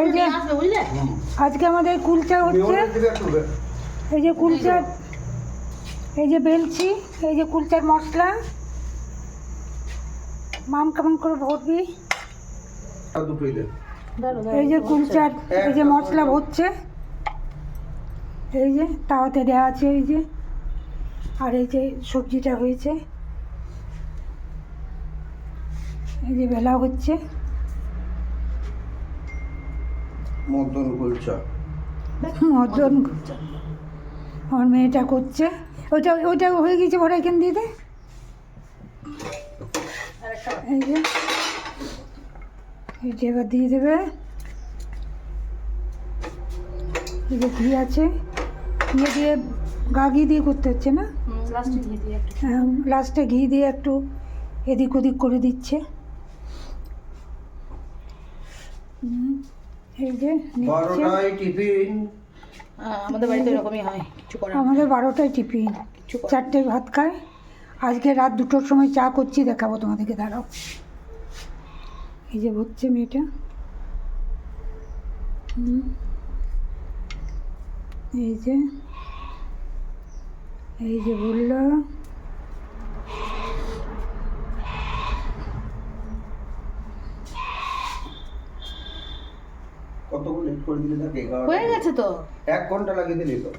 এই যে আজকে আমাদের কুলচা হচ্ছে, এই যে কুলচা, এই যে বেলছি, এই যে কুলচার মশলা মাম কেমন করে ভরবি, এই যে কুলচার এই যে মশলা হচ্ছে, এই যে তাওয়াতে দেওয়া আছে, এই যে আর এই যে সবজিটা হয়েছে, এই যে বেলা হচ্ছে মদন কুলচা, মদন আমার মেয়েটা করছে, ওইটা ওইটা হয়ে গেছে, ওরা এখান দিয়ে দে, এই যে এইটা এবার দিয়ে দেবে, এই যে ঘি আছে, ঘি দিয়ে ঘি দিয়ে করতে হচ্ছে না, হ্যাঁ লাস্টে ঘি দিয়ে একটু এদিক ওদিক করে দিচ্ছে, এই যে নিচ্ছে। 12টায় টিফিন, আমাদের বাড়িতে এরকমই হয়, কিছু করার নেই। আমাদের 12টায় টিফিন, 4টায় ভাত খায়, আজকে রাত 2টোর সময় চা করছি, দেখাবো তোমাদেরকে, দাঁড়াও, এই যে হচ্ছে মেয়েটা, এই যে এই যে বললো, কতক্ষণ লেট করে দিলে থাকে? হয়ে গেছে তো, 1 ঘন্টা লাগিয়ে দিলি তো।